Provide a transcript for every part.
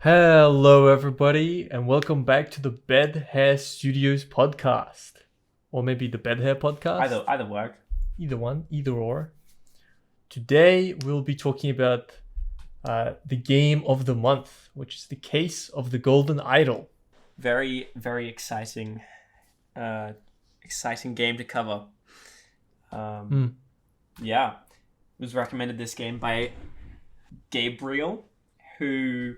Hello, everybody, and welcome back to the Bed Hair Studios podcast, or maybe the Bed Hair podcast. Either work. Either one, either or. Today we'll be talking about the game of the month, which is the Case of the Golden Idol. Very, very exciting, exciting game to cover. Yeah, was recommended this game by Gabriel, who,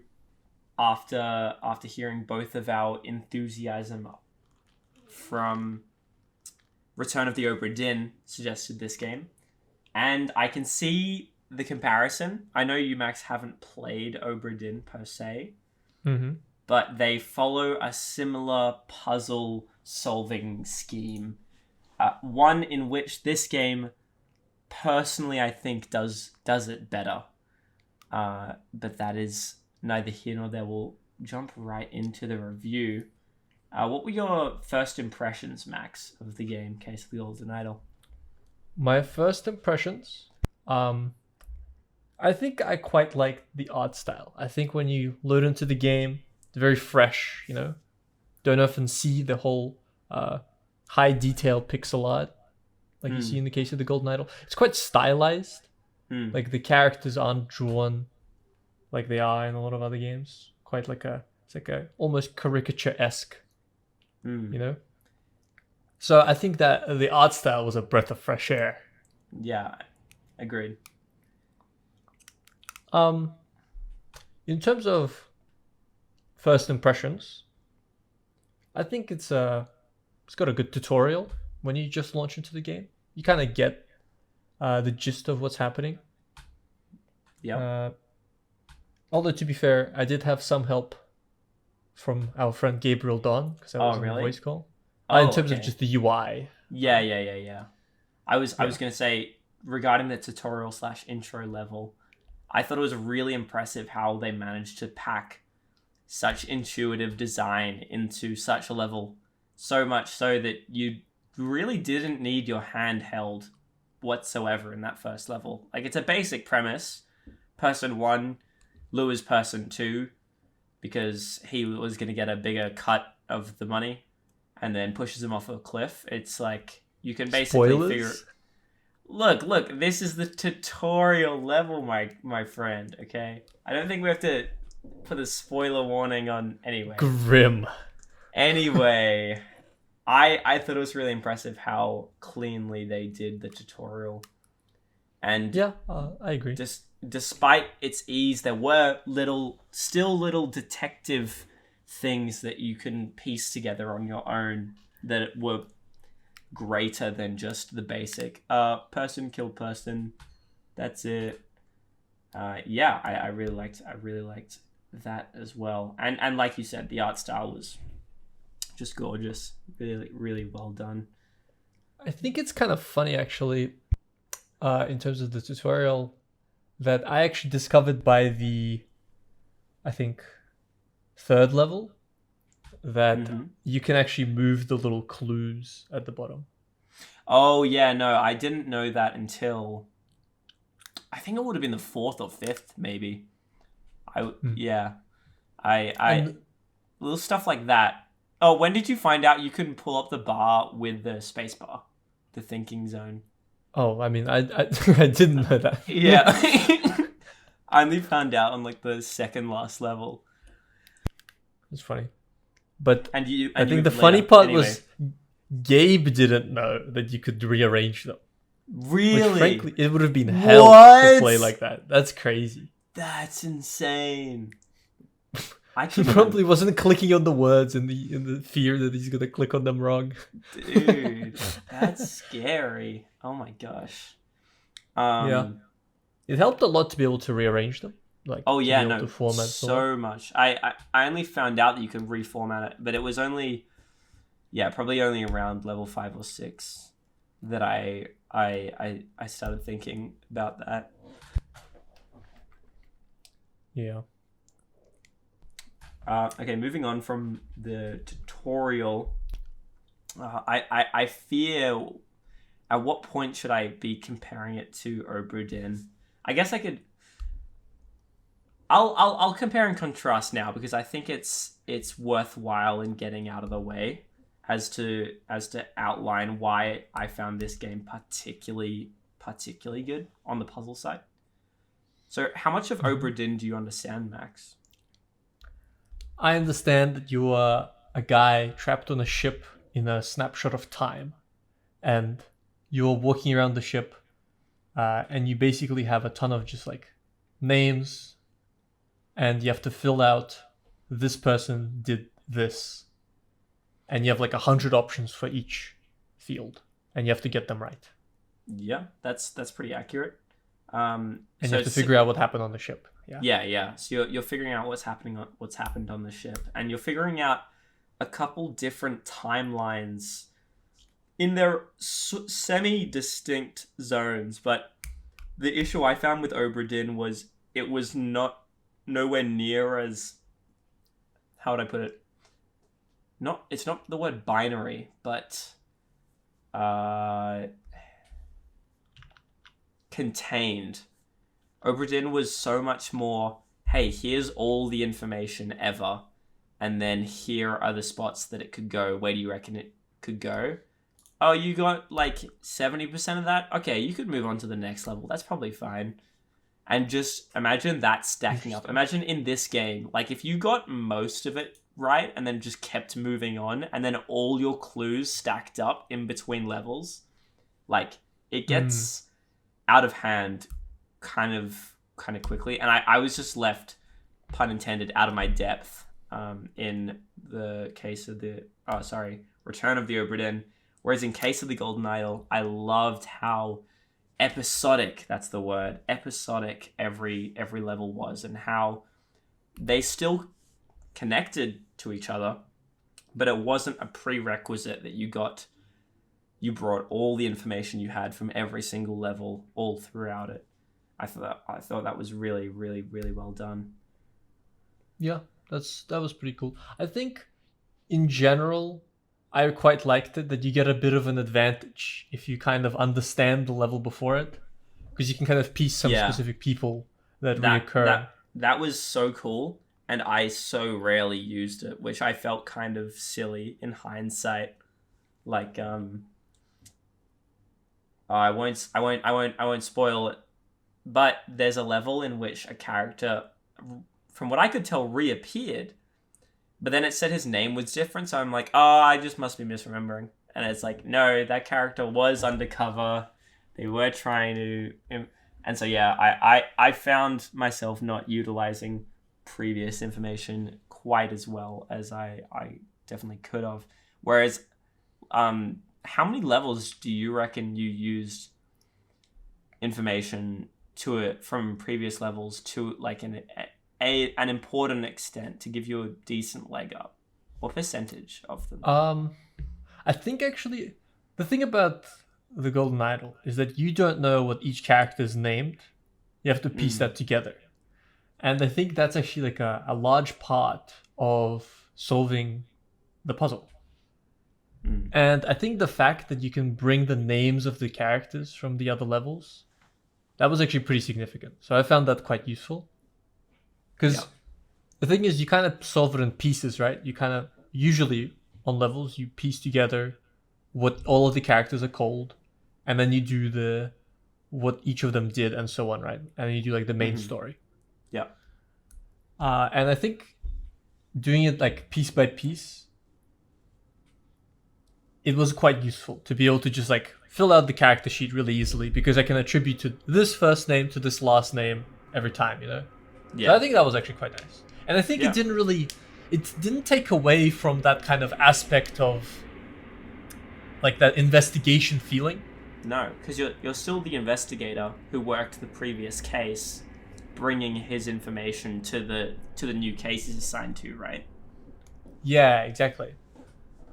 after hearing both of our enthusiasm from Return of the Obra Dinn, suggested this game. And I can see the comparison. I know you, Max, haven't played Obra Dinn per se, but they follow a similar puzzle-solving scheme. One in which this game, personally, I think does it better. But that is neither here nor there. We'll jump right into the review. What were your first impressions, Max, of the game Case of the Golden Idol? My first impressions, I think I quite like the art style. I think when you load into the game, it's very fresh, Don't often see the whole high detail pixel art like you see in the Case of the Golden Idol. It's quite stylized. Like the characters aren't drawn like they are in a lot of other games. It's like a almost caricature-esque, So I think that the art style was a breath of fresh air. Yeah, agreed. In terms of first impressions, I think it's got a good tutorial when you just launch into the game. You kind of get the gist of what's happening. Yeah. Although to be fair, I did have some help from our friend Gabriel Don because I was on a voice call. In terms of just the UI. Yeah. I was gonna say, regarding the tutorial / intro level, I thought it was really impressive how they managed to pack such intuitive design into such a level, so much so that you really didn't need your hand held whatsoever in that first level. Like, it's a basic premise. Person 1 lures person 2 because he was going to get a bigger cut of the money and then pushes him off a cliff. It's like, you can basically figure... Look, this is the tutorial level, my friend, okay? I don't think we have to put a spoiler warning on anyway. Grim. Anyway, I thought it was really impressive how cleanly they did the tutorial. And yeah, I agree. Despite its ease, there were little detective things that you can piece together on your own that were greater than just the basic person killed person, that's it. I really liked that as well. And like you said, the art style was just gorgeous. Really, really well done. I think it's kind of funny actually, in terms of the tutorial, that I actually discovered by the, I think, third level, that you can actually move the little clues at the bottom. Oh yeah, no, I didn't know that until, I think it would have been the 4th or 5th, maybe. Little stuff like that. Oh, when did you find out you couldn't pull up the bar with the space bar, the thinking zone? Oh, I mean, I didn't know that. Yeah. I only found out on like the second last level. It's funny. But I think the funny part was Gabe didn't know that you could rearrange them. Really? Which, frankly, it would have been hell to play like that. That's crazy. That's insane. He probably wasn't clicking on the words in the fear that he's gonna click on them wrong. Dude, that's scary. Oh my gosh. Yeah, it helped a lot to be able to rearrange them. Like, to format so much. I only found out that you can reformat it, but it was probably only around level 5 or 6 that I started thinking about that. Yeah. Okay, moving on from the tutorial. I fear, at what point should I be comparing it to Obra Dinn? I guess I could I'll compare and contrast now because I think it's worthwhile in getting out of the way as to outline why I found this game particularly good on the puzzle side. So, how much of Obra Dinn do you understand, Max? I understand that you are a guy trapped on a ship in a snapshot of time, and you're walking around the ship, and you basically have a ton of just like names, and you have to fill out this person did this, and you have like 100 options for each field, and you have to get them right. Yeah, that's pretty accurate. And you have to figure out what happened on the ship. Yeah. So you're figuring out what's happened on the ship, and you're figuring out a couple different timelines in their semi-distinct zones. But the issue I found with Obra Dinn was it was nowhere near as, how would I put it? It's not the word binary, but contained. Obra Dinn was so much more, hey, here's all the information ever, and then here are the spots that it could go. Where do you reckon it could go? Oh, you got like 70% of that? Okay, you could move on to the next level. That's probably fine. And just imagine that stacking up. Imagine in this game, like if you got most of it right and then just kept moving on, and then all your clues stacked up in between levels, like it gets out of hand kind of quickly. And I was just left, pun intended, out of my depth in the case of the Return of the Obra Dinn. Whereas in case of the Golden Idol, I loved how episodic, that's the word, episodic every level was, and how they still connected to each other, but it wasn't a prerequisite that you brought all the information you had from every single level all throughout it. I thought that was really, really, really well done. Yeah, that was pretty cool. I think in general, I quite liked it that you get a bit of an advantage if you kind of understand the level before it, because you can kind of piece some specific people that reoccur. That was so cool, and I so rarely used it, which I felt kind of silly in hindsight. Like, I won't spoil it, but there's a level in which a character, from what I could tell, reappeared. But then it said his name was different, so I'm like, oh, I just must be misremembering. And it's like, no, that character was undercover. They were trying to... And so, yeah, I found myself not utilizing previous information quite as well as I definitely could have. Whereas, how many levels do you reckon you used information to it from previous levels to like an important extent to give you a decent leg up? What percentage of them? I think actually the thing about the Golden Idol is that you don't know what each character is named. You have to piece that together. And I think that's actually like a large part of solving the puzzle. And I think the fact that you can bring the names of the characters from the other levels, that was actually pretty significant. So I found that quite useful. Because the thing is, you kind of solve it in pieces, right? You kind of, usually on levels, you piece together what all of the characters are called, and then you do what each of them did and so on, right? And you do like the main story. Yeah. And I think doing it like piece by piece, it was quite useful to be able to just like fill out the character sheet really easily, because I can attribute to this first name to this last name every time, you know? Yeah. So I think that was actually quite nice. And I think it didn't take away from that kind of aspect of like that investigation feeling. No, because you're still the investigator who worked the previous case, bringing his information to the new case he's assigned to, right? Yeah, exactly.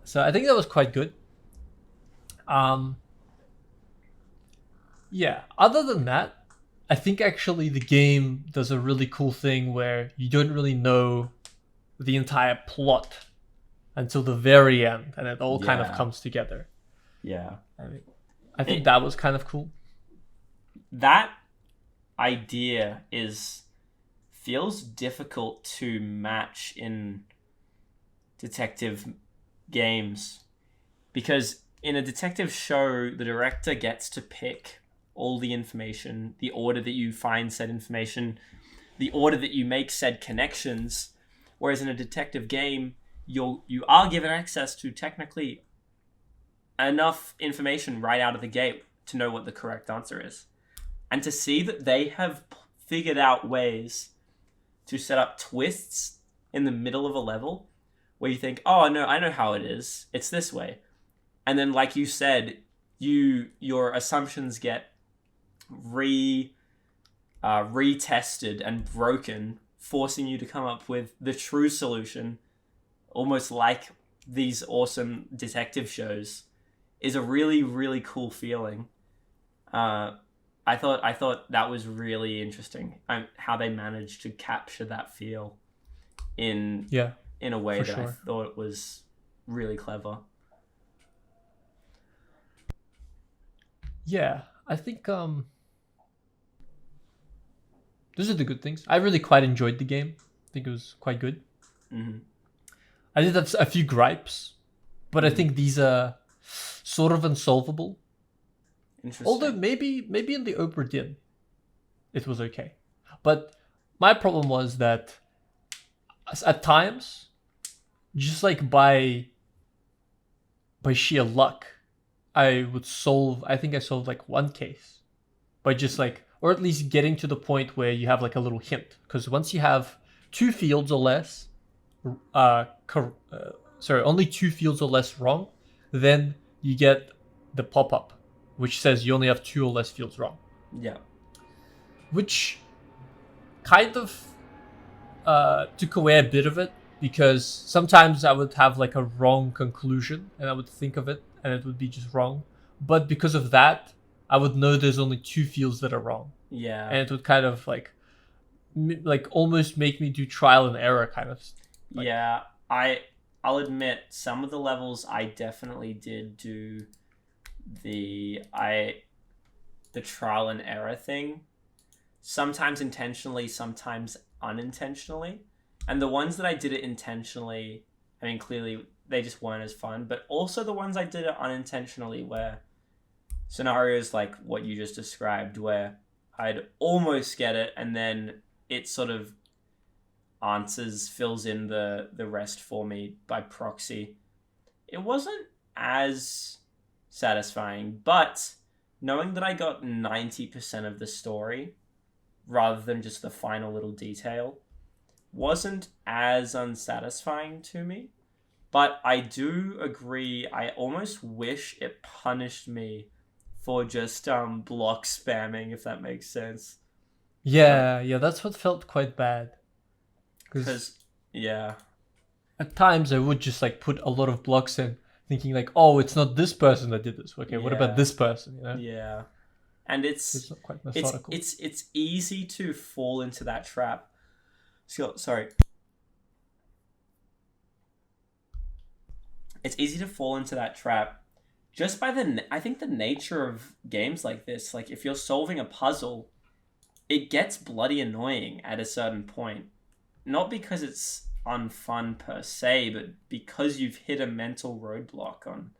So I think that was quite good. Yeah, other than that, I think actually the game does a really cool thing where you don't really know the entire plot until the very end, and it all kind of comes together. Yeah. I think that was kind of cool. That idea is feels difficult to match in detective games, because in a detective show, the director gets to pick all the information, the order that you find said information, the order that you make said connections. Whereas in a detective game, you are given access to technically enough information right out of the gate to know what the correct answer is. And to see that they have figured out ways to set up twists in the middle of a level where you think, oh no, I know how it is. It's this way. And then, like you said, your assumptions get retested and broken, forcing you to come up with the true solution, almost like these awesome detective shows, is a really, really cool feeling. I thought that was really interesting, how they managed to capture that feel in a way that I thought was really clever. Yeah, I think those are the good things. I really quite enjoyed the game. I think it was quite good. Mm-hmm. I did have a few gripes, but I think these are sort of unsolvable. Interesting. Although maybe in the Oprah did, it was okay. But my problem was that at times, just like by sheer luck, I think I solved like one case by just like, or at least getting to the point where you have like a little hint. Because once you have 2 fields or less, only 2 fields or less wrong, then you get the pop-up, which says you only have 2 or less fields wrong. Yeah. Which kind of took away a bit of it, because sometimes I would have like a wrong conclusion and I would think of it and it would be just wrong. But because of that, I would know there's only 2 fields that are wrong. Yeah. And it would kind of like almost make me do trial and error kind of. Yeah. I'll admit, some of the levels I definitely did do the trial and error thing. Sometimes intentionally, sometimes unintentionally. And the ones that I did it intentionally, I mean, clearly they just weren't as fun. But also the ones I did it unintentionally, where scenarios like what you just described, where I'd almost get it and then it sort of fills in the rest for me by proxy. It wasn't as satisfying, but knowing that I got 90% of the story rather than just the final little detail wasn't as unsatisfying to me. But I do agree, I almost wish it punished me for just block spamming, if that makes sense. Yeah, that's what felt quite bad. Because, yeah. At times I would just like put a lot of blocks in, thinking like, oh, it's not this person that did this. Okay, what about this person? You know? Yeah. And it's not quite methodical. It's easy to fall into that trap. Sorry. It's easy to fall into that trap just by I think the nature of games like this. Like, if you're solving a puzzle, it gets bloody annoying at a certain point. Not because it's unfun per se, but because you've hit a mental roadblock on,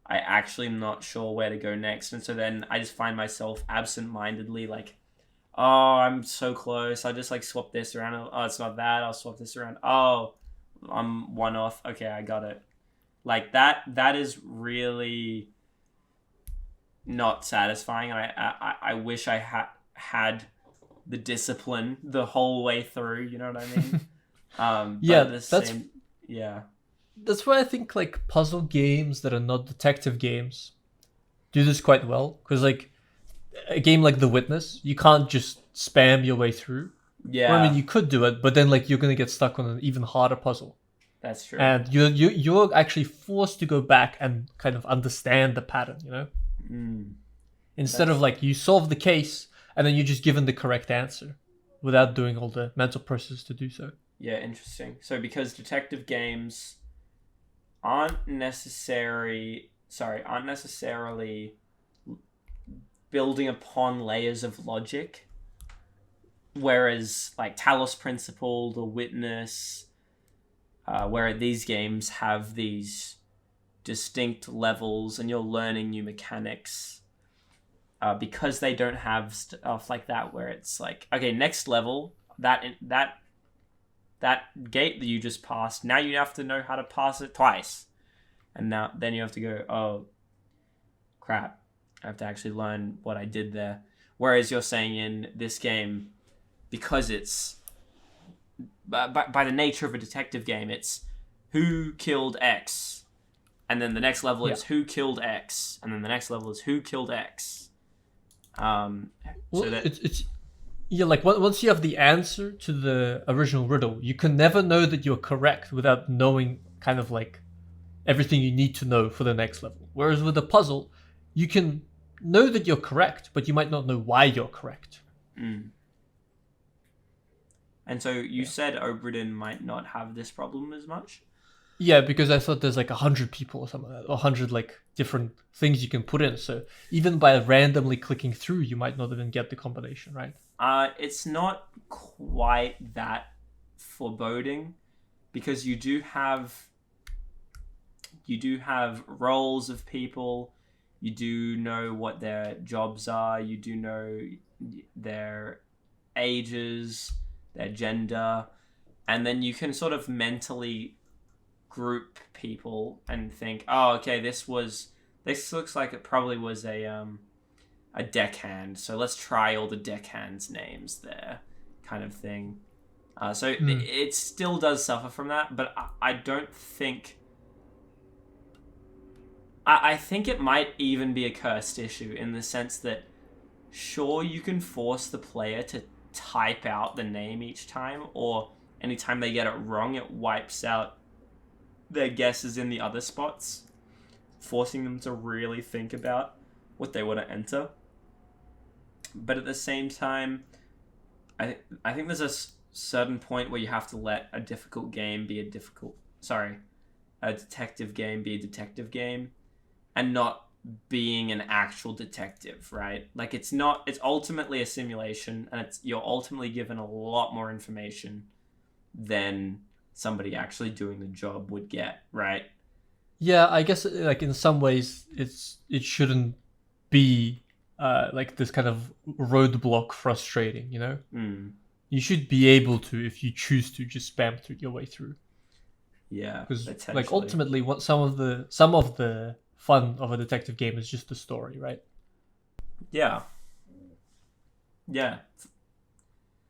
I actually am not sure where to go next. And so then I just find myself absent-mindedly like, oh, I'm so close. I just like swap this around. Oh, it's not that. I'll swap this around. Oh, I'm one off. Okay, I got it. Like that is really not satisfying. I wish I had the discipline the whole way through. You know what I mean? That's why I think like puzzle games that are not detective games do this quite well. Because like a game like The Witness, you can't just spam your way through. Yeah. Well, I mean, you could do it, but then like you're gonna get stuck on an even harder puzzle. That's true. And you're actually forced to go back and kind of understand the pattern, you know? Instead of like you solve the case and then you're just given the correct answer without doing all the mental process to do so. Yeah, interesting. So because detective games aren't necessarily building upon layers of logic, whereas like Talos Principle, The Witness, where these games have these distinct levels and you're learning new mechanics, because they don't have stuff like that where it's like, okay, next level, that gate that you just passed, now you have to know how to pass it twice, and then you have to go, oh crap, I have to actually learn what I did there. Whereas you're saying in this game, because it's by the nature of a detective game, it's who killed X, and then the next level is who killed X, and then the next level is who killed X. Well, it's like once you have the answer to the original riddle, you can never know that you're correct without knowing kind of like everything you need to know for the next level. Whereas with a puzzle, you can know that you're correct, but you might not know why you're correct. And so you said Oberdin might not have this problem as much? Yeah, because I thought there's like 100 people or something like that, 100 like different things you can put in. So even by randomly clicking through, you might not even get the combination, right? It's not quite that foreboding, because you do have roles of people. You do know what their jobs are. You do know their ages, their gender, and then you can sort of mentally group people and think, oh, okay, this looks like it probably was a deckhand, so let's try all the deckhands' names there, kind of thing. So it still does suffer from that, but I don't think... I think it might even be a cursed issue in the sense that, sure, you can force the player to type out the name each time, or anytime they get it wrong, it wipes out their guesses in the other spots, forcing them to really think about what they want to enter. But at the same time, I think there's a certain point where you have to let a detective game be a detective game, and not being an actual detective, right? Like it's ultimately a simulation, and you're ultimately given a lot more information than somebody actually doing the job would get, right? Yeah, I guess like in some ways it shouldn't be like this kind of roadblock frustrating, you know? You should be able to, if you choose to, just spam through your way through. Yeah, because like ultimately, what some of the fun of a detective game is just the story, right? Yeah.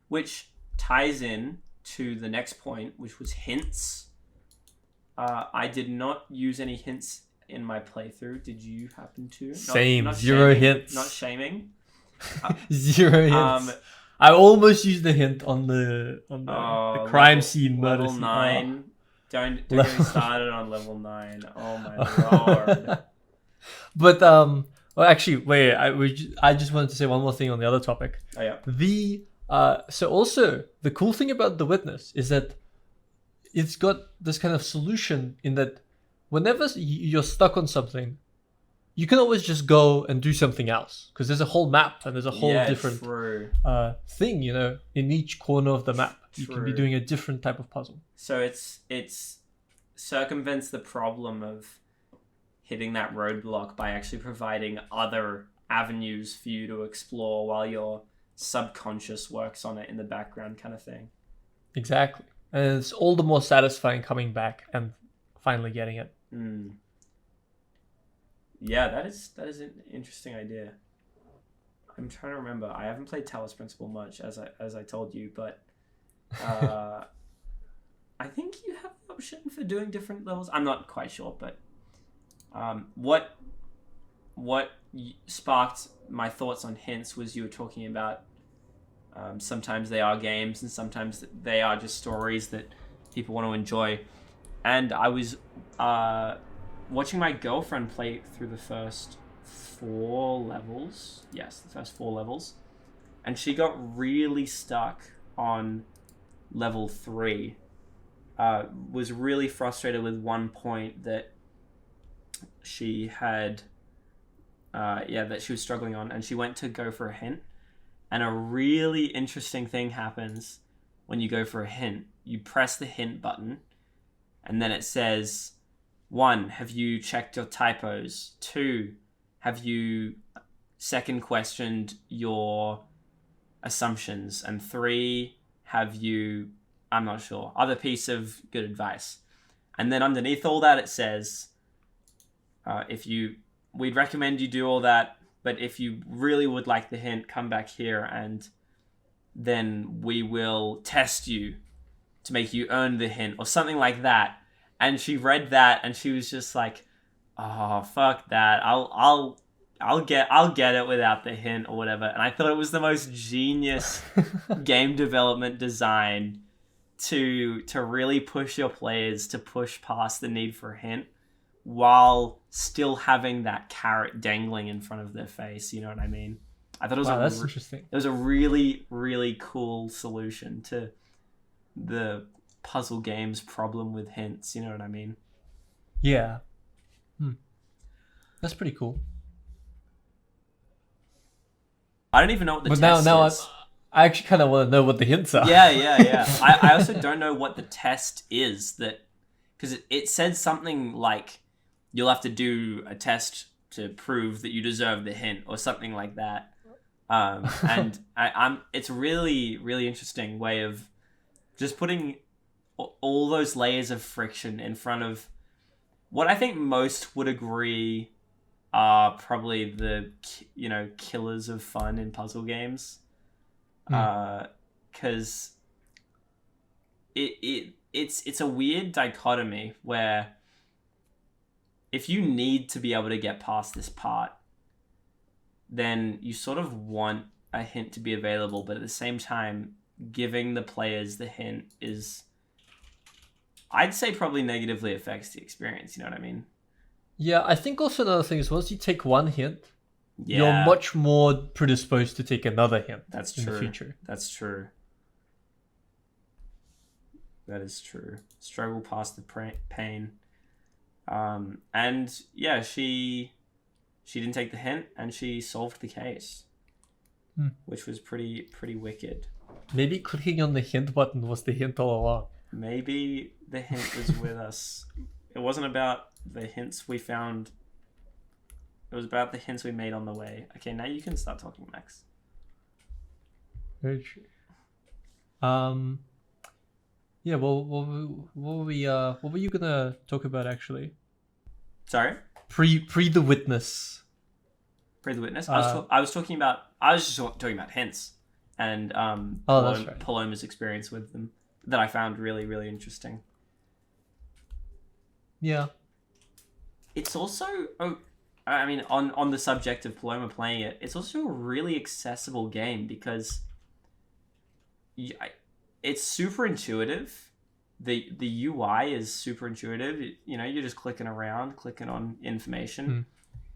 Which ties in to the next point, which was hints. I did not use any hints in my playthrough. Did you happen to? Same. Zero hints. Not shaming. Zero hints. I almost used the hint on the crime scene murder level scene. 9. Don't get me started on level 9. Oh my lord. But well, actually, wait. I just wanted to say one more thing on the other topic. Oh yeah. So also the cool thing about The Witness is that it's got this kind of solution in that whenever you're stuck on something, you can always just go and do something else, because there's a whole map and there's a whole different thing, you know, in each corner of the map. You can be doing a different type of puzzle. So it's circumvents the problem of hitting that roadblock by actually providing other avenues for you to explore while your subconscious works on it in the background, kind of thing. Exactly. And it's all the more satisfying coming back and finally getting it. Yeah, that is an interesting idea. I'm trying to remember. I haven't played Talos Principle much, as I told you, but I think you have the option for doing different levels. I'm not quite sure, but what sparked my thoughts on hints was you were talking about sometimes they are games and sometimes they are just stories that people want to enjoy. And I was watching my girlfriend play through the first 4 levels. Yes, the first 4 levels. And she got really stuck on level 3. Was really frustrated with one point that she had that she was struggling on, and she went to go for a hint, And a really interesting thing happens when you go for a hint. You press the hint button, and then it says, 1, have you checked your typos? 2, have you second questioned your assumptions? And 3, have you, I'm not sure, other piece of good advice. And then underneath all that, it says, we'd recommend you do all that, but if you really would like the hint, come back here and then we will test you to make you earn the hint or something like that. And she read that and she was just like, oh, fuck that. I'll get it without the hint or whatever. And I thought it was the most genius game development design to really push your players to push past the need for a hint while still having that carrot dangling in front of their face. You know what I mean? I thought it was that's interesting. It was a really, really cool solution to the puzzle game's problem with hints. You know what I mean? Yeah. That's pretty cool. I don't even know what the But test now is. I actually kind of want to know what the hints are. Yeah. I also don't know what the test is, that because it said something like you'll have to do a test to prove that you deserve the hint or something like that. And it's a really, really interesting way of just putting all those layers of friction in front of what I think most would agree are probably the, killers of fun in puzzle games. Because it's a weird dichotomy where if you need to be able to get past this part, then you sort of want a hint to be available, but at the same time, giving the players the hint is, I'd say, probably negatively affects the experience. You know what I mean? Yeah, I think also another thing is once you take one hint, Yeah, you're much more predisposed to take another hint that's in true. the future. That's true. That is true. Struggle past the pain. And yeah, she didn't take the hint and she solved the case, which was pretty wicked. Maybe clicking on the hint button was the hint all along. Maybe the hint was with us. It wasn't about the hints we found. It was about the hints we made on the way. Okay, now you can start talking, Max. Very true. Yeah. Well, what were you gonna talk about actually? Sorry. Pre the witness. Pre the witness. I was just talking about hints and that's right. Paloma's experience with them that I found really, really interesting. Yeah. It's also, on the subject of Paloma playing it, it's also a really accessible game because it's super intuitive. The UI is super intuitive. You're just clicking around, clicking on information,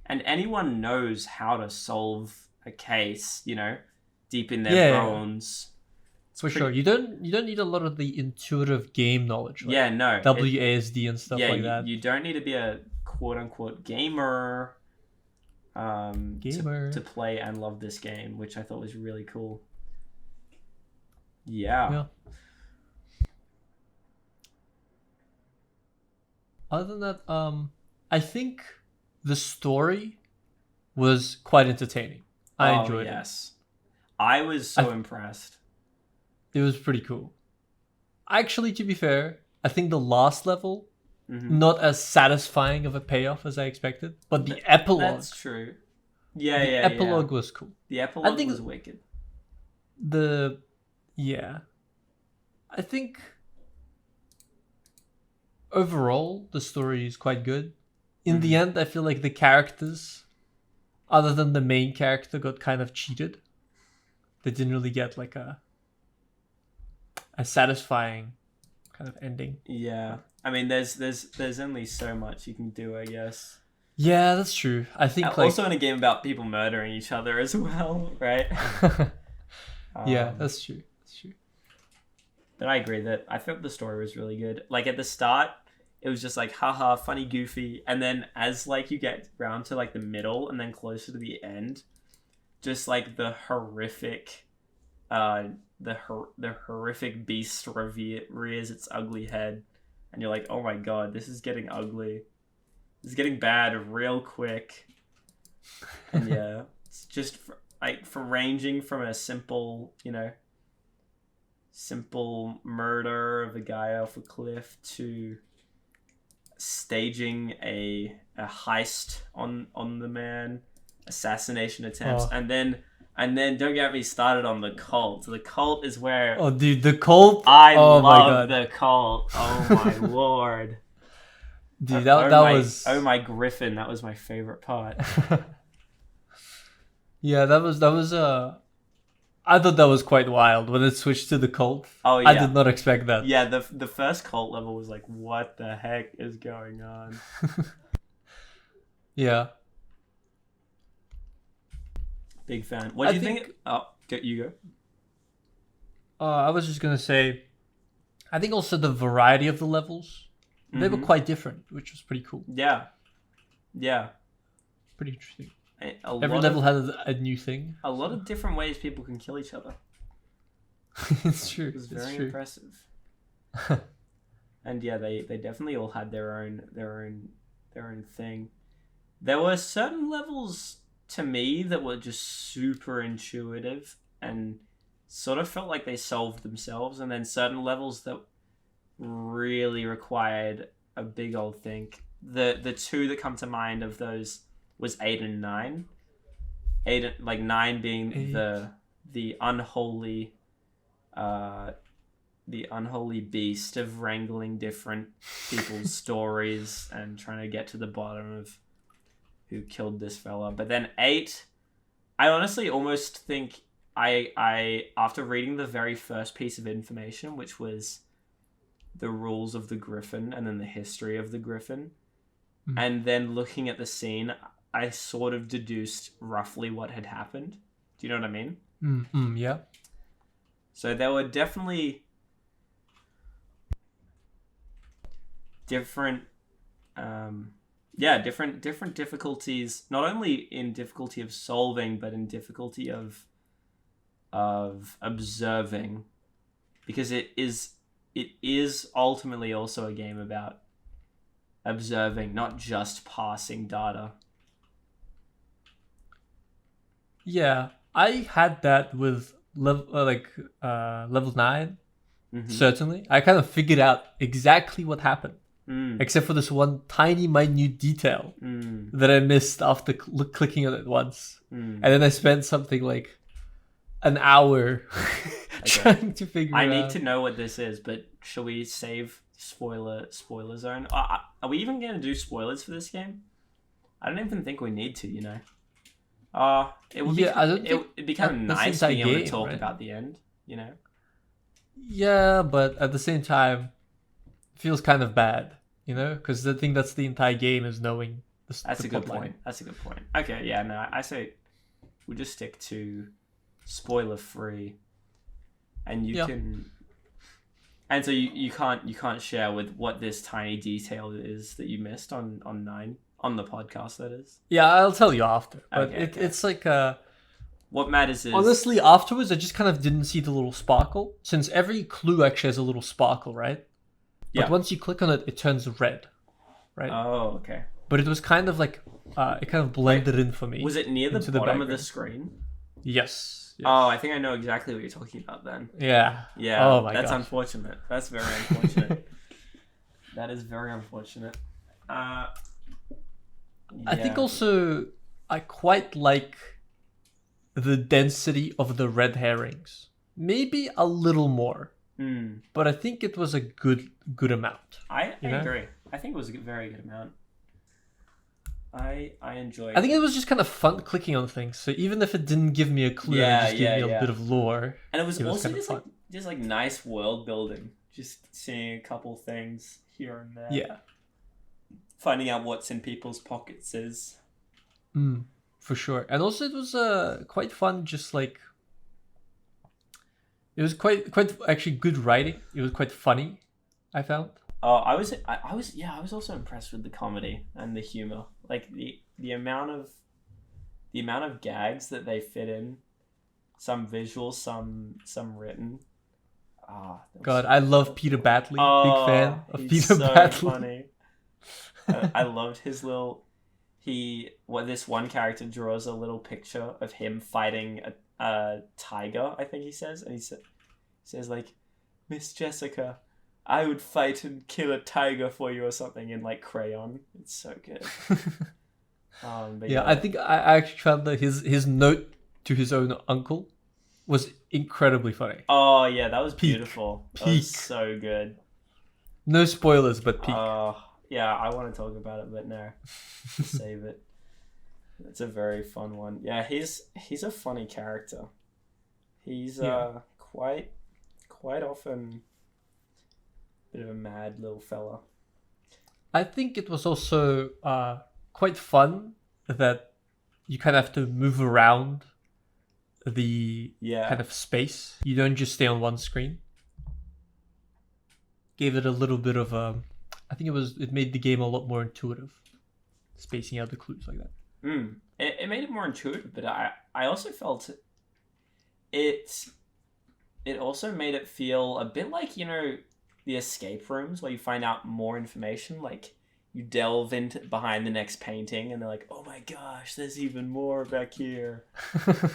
and anyone knows how to solve a case. Deep in their bones. For sure, you don't need a lot of the intuitive game knowledge. Like no, WASD and stuff like that. You don't need to be a quote unquote gamer. To play and love this game, which I thought was really cool. Yeah. Other than that, I think the story was quite entertaining. I enjoyed it. I was so impressed. It was pretty cool. Actually, to be fair, I think the last level, not as satisfying of a payoff as I expected, but the epilogue. That's true. The epilogue was cool. The epilogue was wicked. I think overall the story is quite good. In the end, I feel like the characters, other than the main character, got kind of cheated. They didn't really get like a satisfying kind of ending. Yeah. I mean, there's only so much you can do, I guess. Yeah, that's true. I think also in a game about people murdering each other as well, right? Yeah, that's true. But I agree that I thought the story was really good. Like at the start, it was just like haha, funny, goofy, and then as like you get round to like the middle and then closer to the end, just like the horrific the horrific beast rears its ugly head, and you're like, oh my god, this is getting ugly. This is getting bad real quick. And yeah, it's just for ranging from a simple, simple murder of a guy off a cliff to staging a heist on the man, assassination attempts, and then don't get me started on the cult. The cult is where dude, the cult. I oh my love God. the cult. Oh my lord. Dude, that was oh my griffin. That was my favorite part. Yeah, that was I thought that was quite wild when it switched to the cult. Oh yeah, I did not expect that. Yeah, the first cult level was like, what the heck is going on? Yeah. Big fan. What do you think? Oh, you go. I was just gonna say, I think also the variety of the levels, they were quite different, which was pretty cool. Yeah. Pretty interesting. Every level had a new thing. A lot of different ways people can kill each other. It's true. It was very impressive. And yeah, they definitely all had their own thing. There were certain levels to me that were just super intuitive and sort of felt like they solved themselves, and then certain levels that really required a big old think. The two that come to mind of those was 8 and 9. 9 being the unholy beast of wrangling different people's stories and trying to get to the bottom of who killed this fella. But then 8, I honestly almost think I after reading the very first piece of information, which was the rules of the Griffin and then the history of the Griffin, and then looking at the scene, I sort of deduced roughly what had happened. Do you know what I mean? Yeah. So there were definitely different difficulties, not only in difficulty of solving, but in difficulty of observing, because it is ultimately also a game about observing, not just passing data. Yeah, I had that with level 9. Certainly, I kind of figured out exactly what happened, except for this one tiny minute detail that I missed after clicking on it once, and then I spent something like an hour trying to figure it out. I need to know what this is, but shall we save spoiler zone? Are we even going to do spoilers for this game? I don't even think we need to, it would be it'd be kind of nice being able to talk about the end, Yeah, but at the same time, it feels kind of bad, because the thing that's the entire game is knowing the That's a good point. Okay, yeah, no, I say we'll just stick to spoiler free, and you can. And so you can't share with what this tiny detail is that you missed on 9 on the podcast, that is. Yeah, I'll tell you after. But Okay. It's like what matters is honestly afterwards I just kind of didn't see the little sparkle, since every clue actually has a little sparkle, right? But once you click on it, it turns red, right? Oh, okay. But it was kind of like it kind of blended in for me. Was it near the bottom of the screen? Yes. Oh, I think I know exactly what you're talking about then. Yeah. Yeah. Oh my That's gosh. unfortunate. That's very unfortunate. That is very unfortunate. I think also I quite like the density of the red herrings. Maybe a little more. But I think it was a good amount. I agree. I think it was a very good amount. I enjoyed. I think it was just kind of fun clicking on things. So even if it didn't give me a clue, it just gave me a bit of lore. And it was also just like nice world building. Just seeing a couple things here and there. Yeah. Finding out what's in people's pockets is. For sure. And also it was quite fun. Just like it was quite actually good writing. It was quite funny, I found. Oh, I was also impressed with the comedy and the humor. Like the amount of gags that they fit in some visual, some written. God, I love Peter Batley. Big fan of he's Peter so Batley. funny. I loved his little. This one character draws a little picture of him fighting a tiger. I think he says, and he says like, Miss Jessica, I would fight and kill a tiger for you or something in like crayon. It's so good. But Yeah, I think I actually found that his note to his own uncle was incredibly funny. Oh yeah, that was Peak. beautiful. That Peak. was so good. No spoilers, but peak. Yeah, I want to talk about it, but no, save it. It's a very fun one. Yeah, he's a funny character. He's quite often a bit of a mad little fella. I think it was also quite fun that you kind of have to move around the kind of space. You don't just stay on one screen. Gave it a little bit of I think it made the game a lot more intuitive, spacing out the clues like that. It made it more intuitive, but I also felt it also made it feel a bit like, you know, the escape rooms where you find out more information, like you delve into behind the next painting and they're like, oh my gosh, there's even more back here.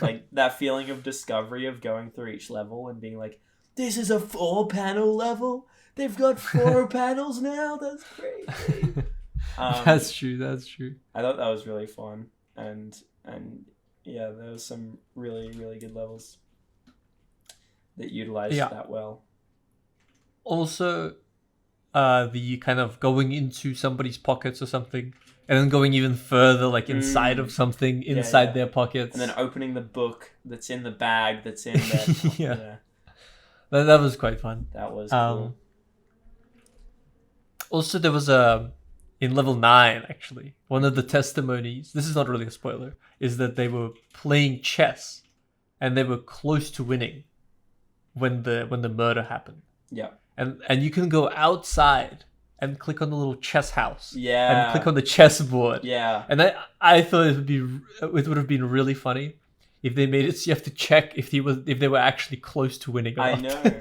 Like that feeling of discovery of going through each level and being like, this is a 4-panel level? They've got 4 panels now? That's crazy. That's true. I thought that was really fun. And yeah, there was some really, really good levels that utilized that well. Also, the kind of going into somebody's pockets or something, and then going even further, like inside of something, inside their pockets. And then opening the book that's in the bag that's in there. Yeah. That was quite fun. That was cool. Also, there was in level 9, actually, one of the testimonies, this is not really a spoiler, is that they were playing chess and they were close to winning when the murder happened. Yeah. And you can go outside and click on the little chess house. Yeah. And click on the chessboard. Yeah. And I thought it would have been really funny if they made it so you have to check if they were actually close to winning or not. know.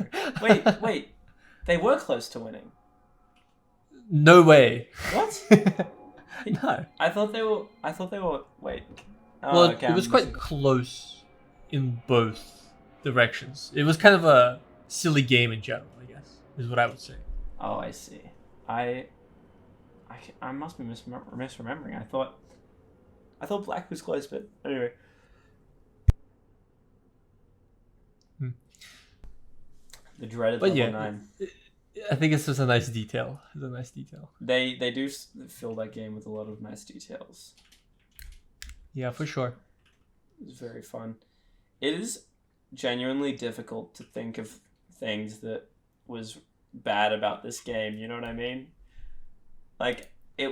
Wait. They were close to winning. No way. What? No. I thought they were. Wait. Well, it was quite close in both directions. It was kind of a silly game in general, I guess, is what I would say. Oh, I see. I must be misremembering. I thought black was close, but anyway. The dreaded level 9. I think it's just a nice detail. It's a nice detail. They do fill that game with a lot of nice details. Yeah, for sure. It's very fun. It is genuinely difficult to think of things that was bad about this game. You know what I mean? Like, I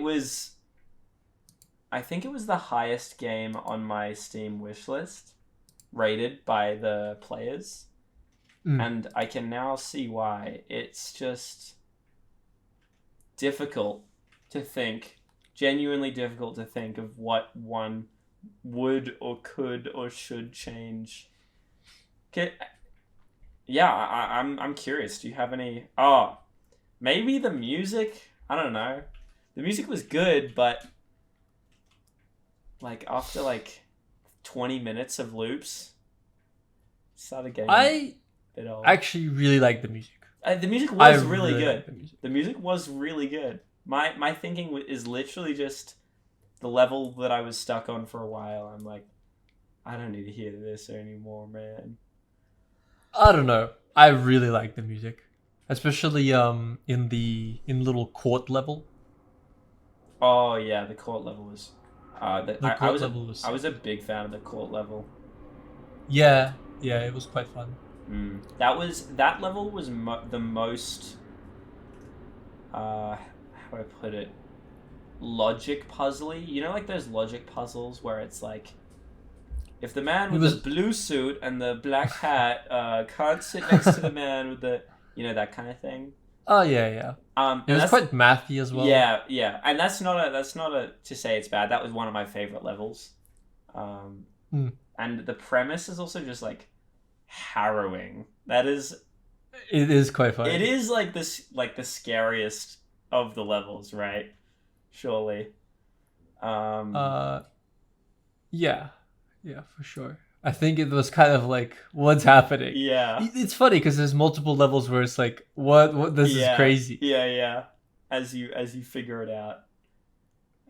think it was the highest game on my Steam wishlist, rated by the players. And I can now see why. It's just difficult to think, genuinely difficult to think of what one would or could or should change. Yeah, I'm curious. Do you have any? Oh, maybe the music. I don't know. The music was good, but like after like 20 minutes of loops, started getting. I actually really like the music. The music was really good. The music was really good. My thinking is literally just the level that I was stuck on for a while. I'm like, I don't need to hear this anymore, man. I don't know. I really like the music, especially in little court level. Oh yeah, the court level was. I was a big fan of the court level. Yeah, it was quite fun. That level was the most. How do I put it? Logic puzzly. You know, like those logic puzzles where it's like, if the man with the blue suit and the black hat can't sit next to the man with the, that kind of thing. Oh yeah. It was quite mathy as well. Yeah, and that's not a to say it's bad. That was one of my favorite levels. And the premise is also just like harrowing. That is, It is quite funny. it is like this, like the scariest of the levels, right? Surely. Uh, yeah, yeah, for sure. I think it was kind of like, what's happening? Yeah. It's funny because there's multiple levels where it's like, what, this is Yeah. crazy. Yeah, yeah. As you figure it out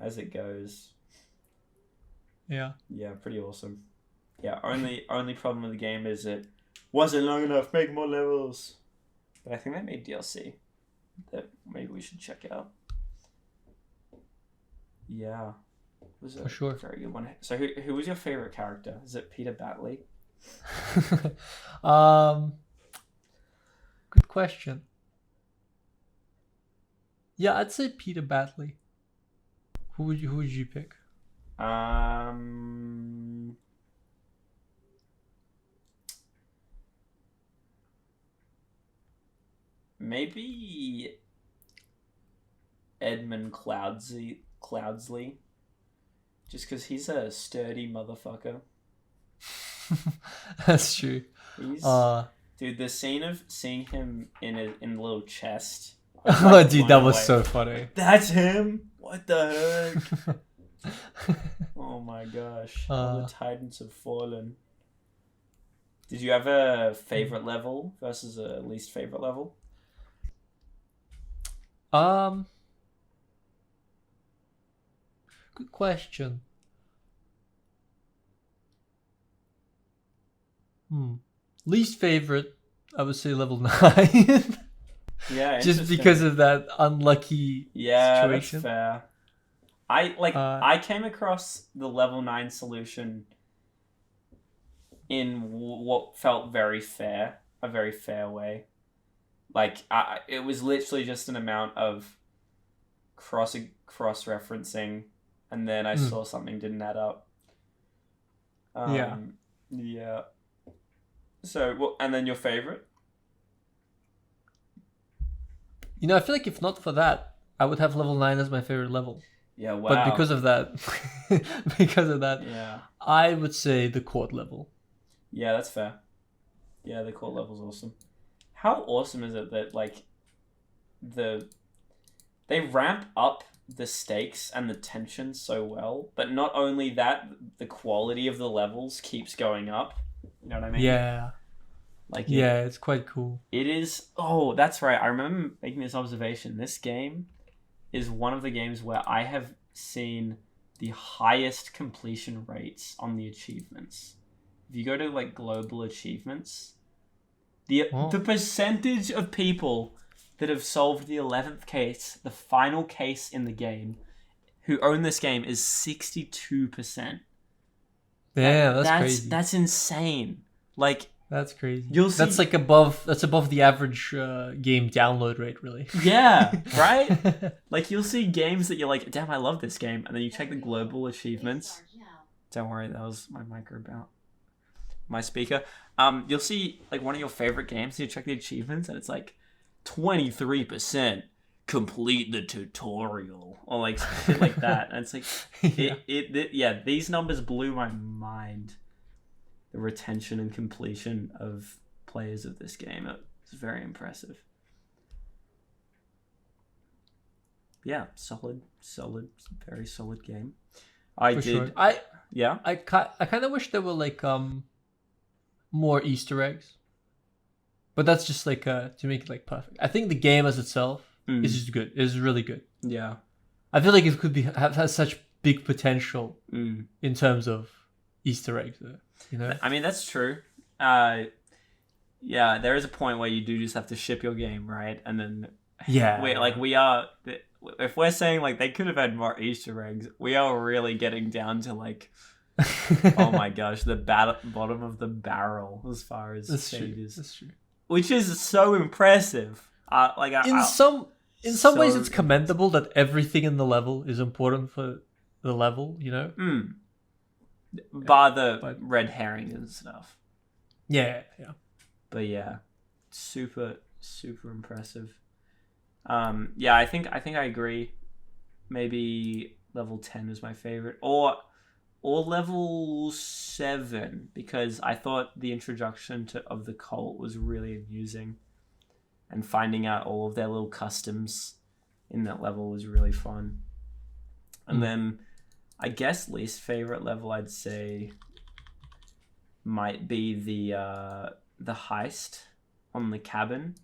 as it goes. Yeah. Yeah, pretty awesome. Yeah, only problem with the game is it wasn't long enough. Make more levels. But I think they made DLC that maybe we should check out. Yeah, it was a For sure. very good one. So who was your favorite character? Is it Peter Batley? Good question. Yeah, I'd say Peter Batley. Who would you pick? Maybe Edmund Cloudsley, just because he's a sturdy motherfucker. That's true. He's Uh, dude. The scene of seeing him in a little chest. oh, dude, that was so funny. That's him. What the heck? Oh my gosh! All the Titans have fallen. Did you have a favorite level versus a least favorite level? Good question. Least favorite, I would say level 9. Yeah, Just because of that unlucky situation. That's fair. I came across the level 9 solution in what felt very fair, a very fair way. Like it was literally just an amount of cross referencing, and then I saw something didn't add up. Yeah. So, and then your favorite? You know, I feel like if not for that, I would have level 9 as my favorite level. Yeah, wow. But because of that, yeah, I would say the court level. Yeah, that's fair. Yeah, the court level's awesome. How awesome is it that like they ramp up the stakes and the tension so well, but not only that, the quality of the levels keeps going up. You know what I mean? Yeah. Like it's quite cool. It is. Oh, that's right. I remember making this observation. This game is one of the games where I have seen the highest completion rates on the achievements. If you go to like global achievements, the percentage of people that have solved the 11th case, the final case in the game, who own this game is 62%. Yeah, that's crazy. That's insane. Like, that's crazy. You'll see, that's above the average game download rate, really. Yeah, right? Like, you'll see games that you're like, damn, I love this game, and then you check the global achievements. Don't worry, that was my my speaker. You'll see like one of your favorite games, and you check the achievements, and it's like 23% complete the tutorial, or like shit like that. And it's like, these numbers blew my mind. The retention and completion of players of this game, it's very impressive. Yeah, solid, very solid game. I kind of wish there were like more Easter eggs, but that's just like to make it like perfect. I think the game as itself is just good. Is really good. Yeah, I feel like it could has such big potential in terms of Easter eggs. You know, I mean that's true. Yeah, there is a point where you do just have to ship your game, right? And then if we're saying like they could have had more Easter eggs, we are really getting down to like, oh my gosh, the bottom of the barrel as far as stages. That's true. Which is so impressive. In some ways, it's commendable that everything in the level is important for the level. You know, bar the red herring and stuff. Yeah. But yeah, super impressive. I think I agree. Maybe level 10 is my favorite, or or level 7, because I thought the introduction of the cult was really amusing, and finding out all of their little customs in that level was really fun. And then I guess least favorite level I'd say might be the heist on the cabin.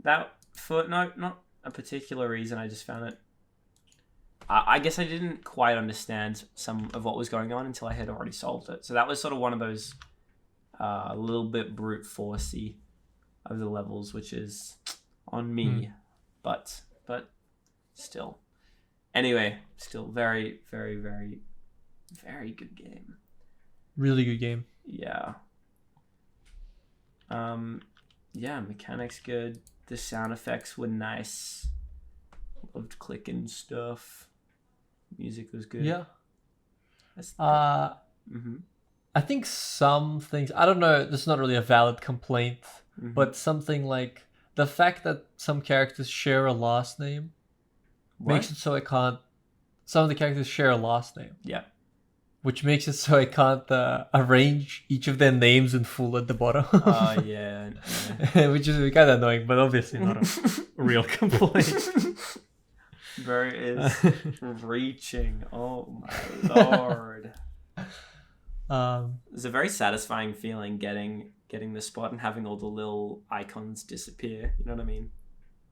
That for not a particular reason, I just found it. I guess I didn't quite understand some of what was going on until I had already solved it. So that was sort of one of those a little bit brute forcey of the levels, which is on me, but still. Anyway, still very, very, very, very good game. Really good game. Yeah. Yeah, mechanics good. The sound effects were nice. Loved clicking stuff. Music was good. Yeah. That's I think some things, I don't know, this is not really a valid complaint, but something like the fact that some characters share a last name makes it so I can't. Some of the characters share a last name. Yeah. Which makes it so I can't arrange each of their names in full at the bottom. Oh, yeah. Which is kind of annoying, but obviously not a real complaint. Bro is reaching. Oh my lord. It's a very satisfying feeling getting the spot and having all the little icons disappear. You know what I mean?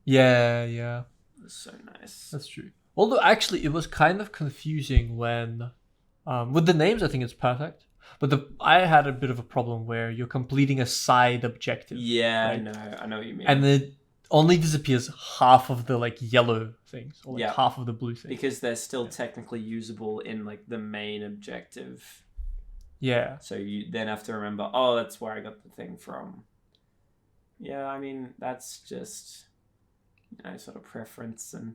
Yeah, yeah. It's so nice. That's true. Although actually it was kind of confusing when with the names I think it's perfect. But I had a bit of a problem where you're completing a side objective. Yeah, right? I know what you mean. And it only disappears half of the like yellow things or like half of the blue things. Because they're still technically usable in like the main objective. Yeah. So you then have to remember, oh, that's where I got the thing from. Yeah, I mean, that's just, sort of preference and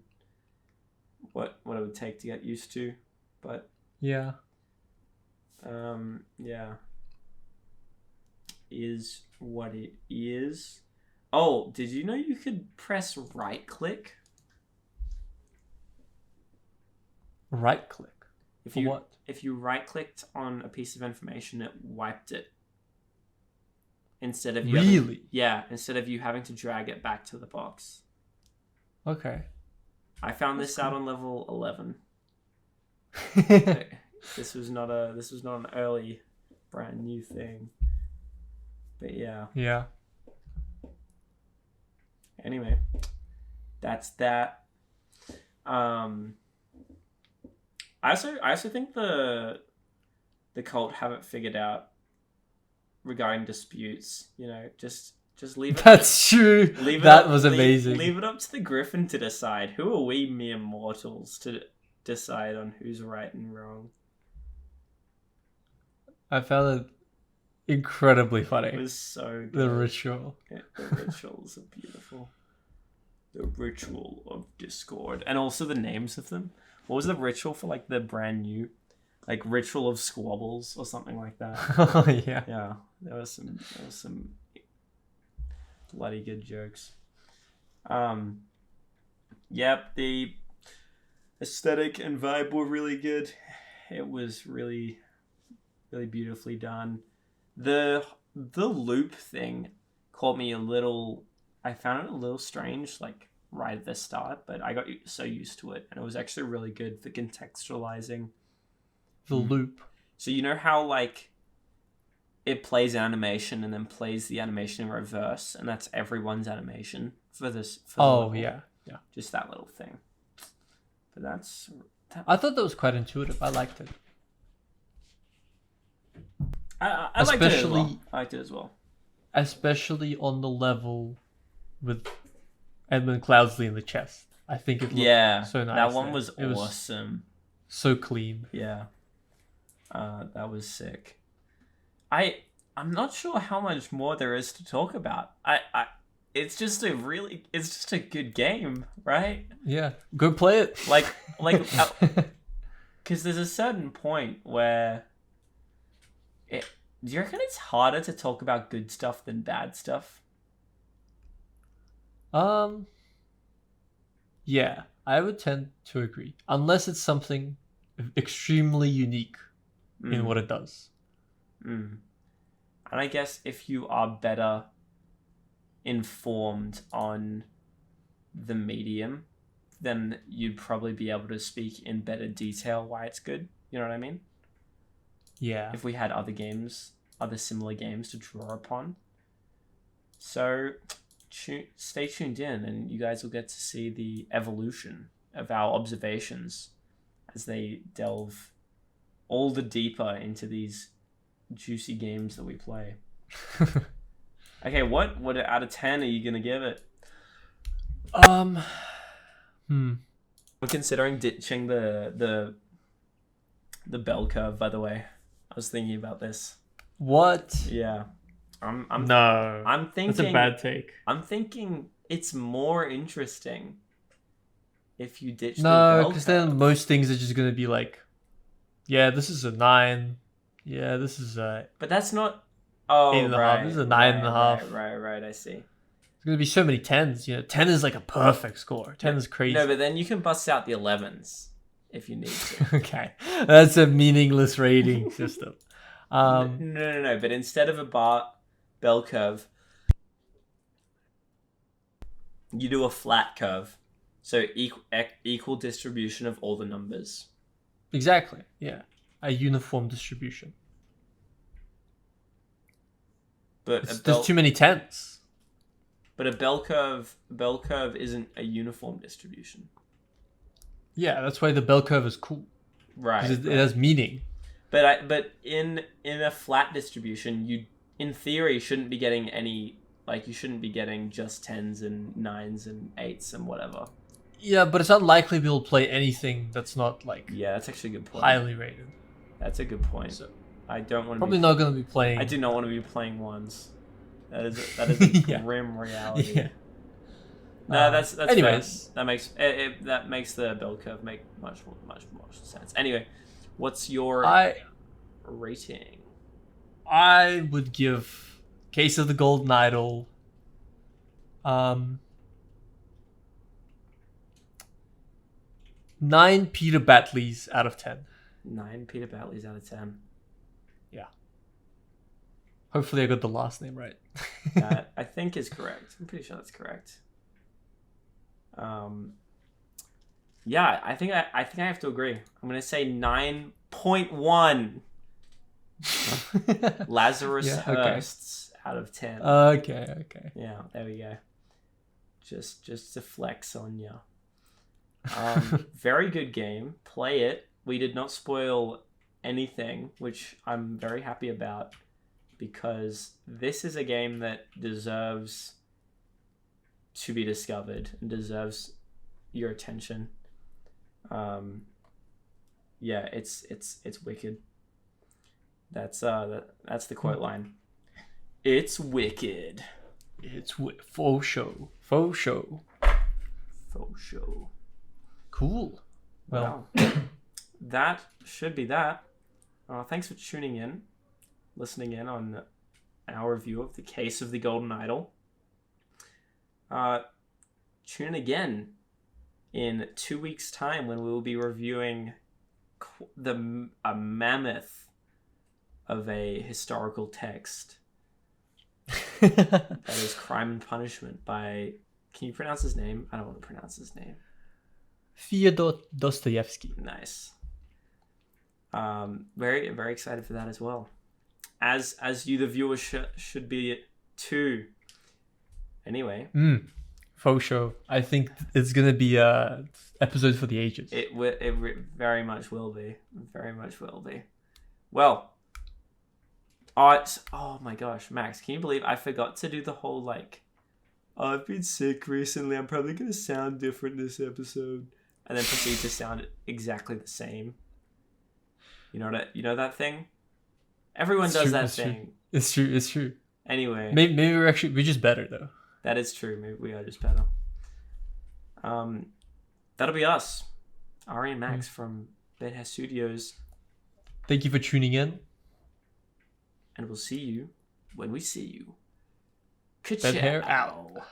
what it would take to get used to. But yeah. Yeah. Is what it is. Oh, did you know you could press right click? Right click? For what? If you right clicked on a piece of information, it wiped it. Instead of you instead of you having to drag it back to the box. Okay. I found this out on level 11. This was not an early brand new thing. But yeah. Yeah. Anyway, that's that. I also think the cult haven't figured out regarding disputes. Just leave it. That's true. That was amazing. Leave it up to the Griffin to decide. Who are we mere mortals to decide on who's right and wrong? I found it incredibly funny. It was so good. The ritual. Yeah, the rituals are beautiful. The ritual of discord. And also the names of them. What was the ritual for like the brand new? Like ritual of squabbles or something like that. Oh yeah. Yeah. There was some bloody good jokes. Yep, the aesthetic and vibe were really good. It was really, really beautifully done. The loop thing caught me a little. I found it a little strange, like right at the start, but I got so used to it, and it was actually really good for contextualizing the loop. So you know how like it plays animation and then plays the animation in reverse, and that's everyone's animation for this. Yeah. Just that little thing. But that's. I thought that was quite intuitive. I liked it. I liked it as well. I liked it as well. Especially on the level with Edmund Cloudsley in the chest. I think it looked so nice. That one was awesome. So clean. Yeah. That was sick. I'm not sure how much more there is to talk about. It's just a good game, right? Yeah. Go play it. Like because there's a certain point where do you reckon it's harder to talk about good stuff than bad stuff? Yeah, I would tend to agree. Unless it's something extremely unique in Mm. what it does. Mm. And I guess if you are better informed on the medium, then you'd probably be able to speak in better detail why it's good. You know what I mean? Yeah. If we had other games, other similar games to draw upon. So stay tuned in, and you guys will get to see the evolution of our observations as they delve all the deeper into these juicy games that we play. Okay, what out of 10 are you gonna give it? Hmm. I'm considering ditching the bell curve. By the way, I was thinking about this. What? Yeah, I'm No. I'm thinking That's a bad take. I'm thinking it's more interesting if you ditch the No, bell because curve. then most things are just gonna be like, yeah, this is a 9. Yeah, this is a But that's not. Oh, 8.5. right. This is a 9.5. Right. I see. There's gonna be so many 10s. 10 is like a perfect score. 10 is crazy. No, but then you can bust out the 11s if you need to. Okay, that's a meaningless rating system. No. But instead of a bell curve, you do a flat curve. So equal distribution of all the numbers. Exactly. Yeah, a uniform distribution. But There's too many 10s. But a bell curve isn't a uniform distribution. Yeah, that's why the bell curve is cool. Right. Because it has meaning. But in a flat distribution, you in theory shouldn't be getting any, like, you shouldn't be getting just 10s and 9s and 8s and whatever. Yeah, but it's unlikely we'll play anything that's not like Yeah, that's actually a good point. highly rated. That's a good point. So I don't want to probably not going to be playing. I do not want to be playing ones. That is a Yeah. grim reality. Yeah. No, that's anyways. fair. That makes the bell curve make much more sense. Anyway, what's your rating? I would give Case of the Golden Idol 9 Peter Batleys out of 10. 9 Peter Batleys out of 10. Yeah. Hopefully I got the last name right. That I think is correct. I'm pretty sure that's correct. Yeah, I think I have to agree. I'm gonna say 9.1 Lazarus Yeah, okay. Hursts out of 10. Okay. Yeah, there we go. Just to flex on you. Very good game. Play it. We did not spoil anything, which I'm very happy about, because this is a game that deserves to be discovered and deserves your attention. Yeah, it's wicked. That's the quote line. It's wicked. It's faux show. Faux show. Faux show. Cool. Well, Wow. That should be that. Thanks for tuning in, listening in on our review of the Case of the Golden Idol. Tune in again in 2 weeks' time when we will be reviewing a mammoth of a historical text. That is Crime and Punishment by... Can you pronounce his name? I don't want to pronounce his name. Fyodor Dostoevsky. Nice. Very, very excited for that as well. As you, the viewer, should be too. Anyway. Faux show. I think it's gonna be a episode for the ages. It very much will be. Very much will be. Well. Oh my gosh, Max, can you believe I forgot to do the whole, like, I've been sick recently, I'm probably going to sound different this episode. And then proceed to sound exactly the same. You know that thing? Everyone does that thing. It's true. Anyway. Maybe we're just better, though. That is true. Maybe we are just better. That'll be us. Ari and Max from BHS Studios. Thank you for tuning in. And we'll see you when we see you. Bed hair Ka-chow. out.